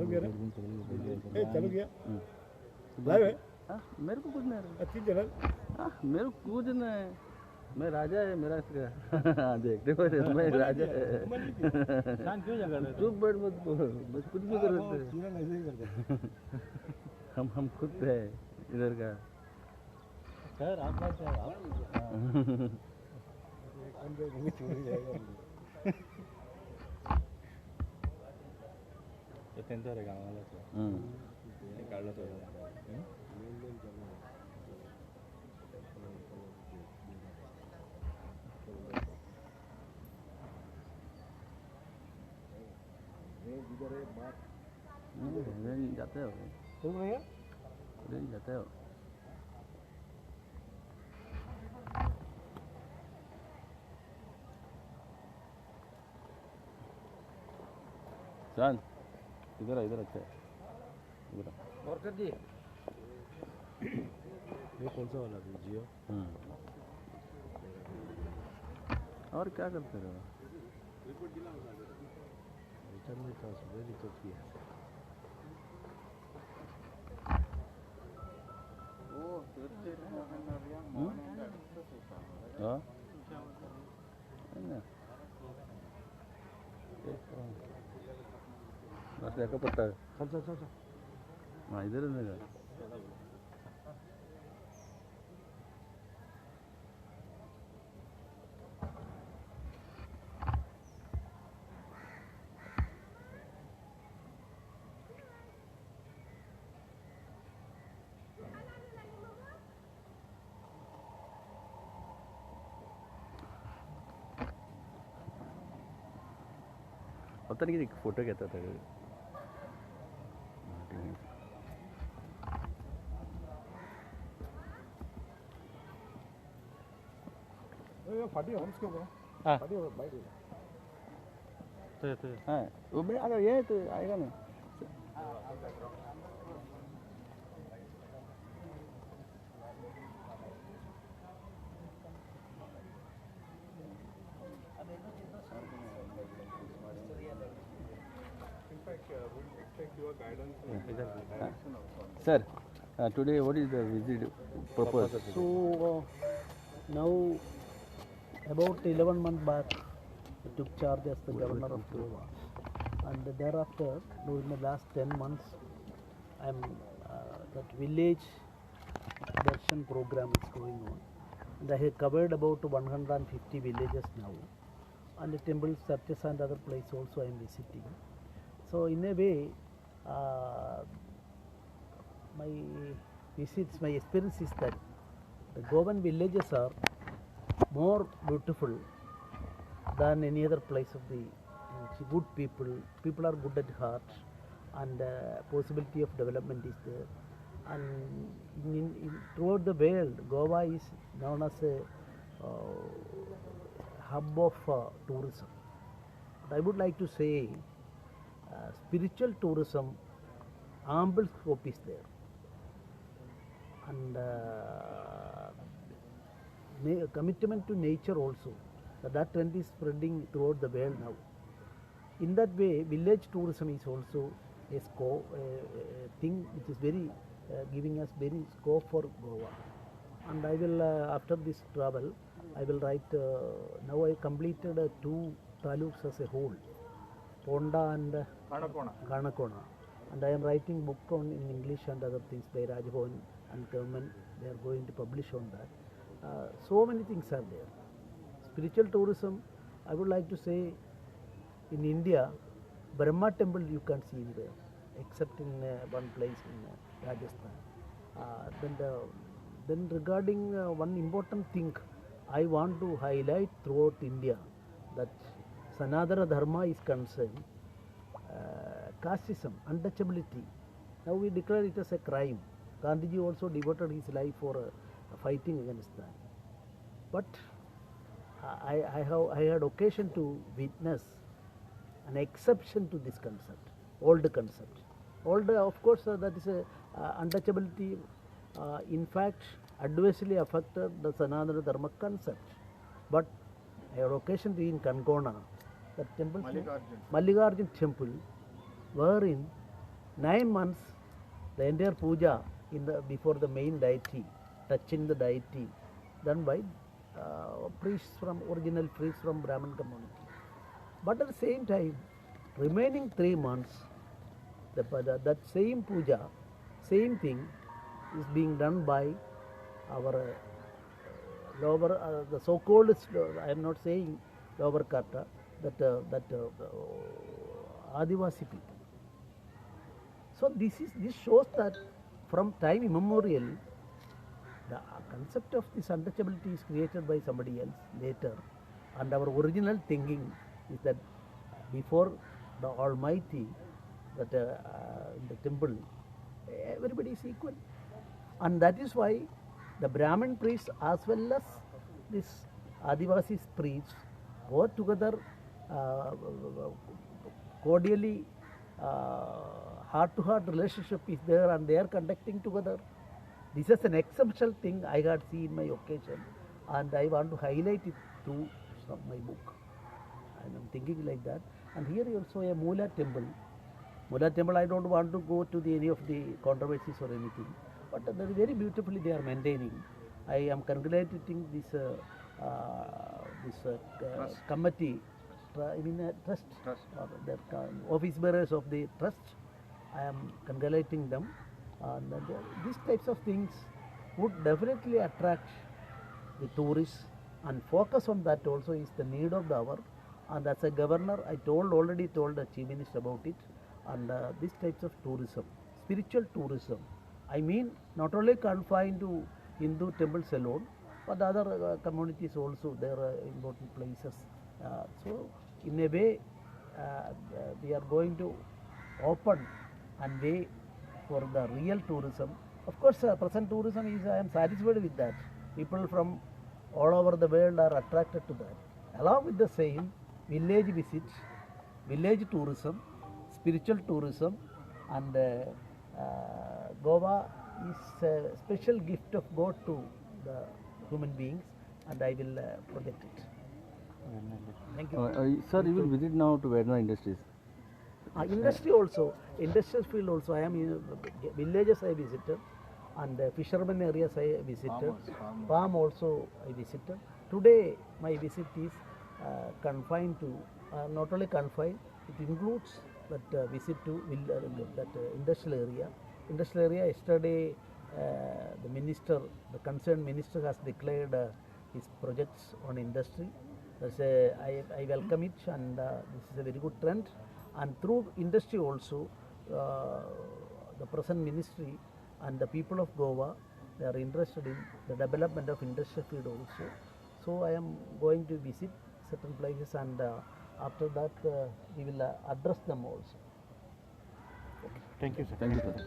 चालू किया चालू किया लाइव है। मेरे को कुछ नहीं अच्छी चैनल मेरे को कुछ नहीं, मैं राजा है मेरा इसका देखते हो मैं राजा है। क्यों जगा रहे चुप बैठ मत बोल, बस कुछ भी कर रहे सीरियल ऐसे ही करते हम खुद है इधर का सर आप बात है आप चोरी जाएगा तो टेंथ रहेगा वाला तो काढला तो जाते हो तुम भैया जाते हो चांद इधर अच्छा है इधर और कर दिए ये कौन सा वाला जियो और क्या करते रहो रिटर्न में था वेरी तो किया हाँ क्या पड़ता है चल हाँ इधर रहेगा पता नहीं कि फोटो कहता था फाटी होम्स क्यों गया हाँ फाटी बाइट तो हाँ वो मैं अगर ये तो आएगा ना Sir, today what is the visit purpose? So now about 11 months back I took charge as the governor of Goa, and thereafter during the last 10 months I am that village darshan program is going on, and I have covered about 150 villages now, and the temples, churches and other places also I am visiting. So in a way my visits, my experience is that the Goan villages are more beautiful than any other place of the good people are good at heart, and possibility of development is there, and throughout the world Goa is known as a hub of tourism. But I would like to say spiritual tourism ample scope is there, and commitment to nature also, that trend is spreading throughout the world now. In that way village tourism is also a thing which is very giving us very scope for Goa, and I will after this travel I will write now I completed 2 taluks as a whole, Ponda and Ganakona, and I am writing book on in English and other things by Rajbhavan and government. They are going to publish on that. So many things are there. Spiritual tourism, I would like to say, in India, Brahma temple you can't see anywhere except in one place in Rajasthan. Then regarding one important thing I want to highlight throughout India, that Sanatana Dharma is concerned, casteism, untouchability. Now we declare it as a crime. Gandhiji also devoted his life for fighting against that. But I had occasion to witness an exception to this concept, old concept. Old, of course, that is a untouchability. In fact, adversely affected the Sanatana Dharma concept. But I had occasion to in Kankona, the temple, Mallikarjun temple, wherein 9 months, the entire puja before the main deity, touching the deity, done by original priests from Brahmin community. But at the same time, remaining 3 months, that same puja, same thing is being done by our lower, the so-called, I am not saying lower Kata, that Adivasi people. So this shows that from time immemorial, the concept of this untouchability is created by somebody else later, and our original thinking is that before the Almighty, that in the temple, everybody is equal, and that is why the Brahmin priests as well as this Adivasi priests go together cordially, heart-to-heart relationship is there, and they are conducting together. This is an exceptional thing I had seen in my occasion, and I want to highlight it through my book. And I'm thinking like that. And here also a Mula temple. Mula temple, I don't want to go to any of the controversies or anything, but very beautifully they are maintaining. I am congratulating this committee, trust, or the office bearers of the trust. I am congratulating them, and these types of things would definitely attract the tourists, and focus on that also is the need of the hour. And as a governor, I already told the chief minister about it, and these types of tourism, spiritual tourism, I mean not only confined to Hindu temples alone, but other communities also, there are important places. So in a way, we are going to open and way for the real tourism. Of course, present tourism is, I am satisfied with that. People from all over the world are attracted to that. Along with the same, village visits, village tourism, spiritual tourism, and Goa is a special gift of God to the human beings, and I will project it. Thank you. Sir, you will visit now to Vedna Industries. Industry also, industrial field also, I am in villages I visited, and fishermen areas I visited, farm also I visited. Today my visit is confined to, not only confined, it includes that visit to that industrial area. Industrial area, yesterday the minister, the concerned minister has declared his projects on industry. I welcome it, and this is a very good trend. And through industry also, the present ministry and the people of Goa, they are interested in the development of industrial field also. So I am going to visit certain places, and after that we will address them also. Thank you, sir. Thank you, sir.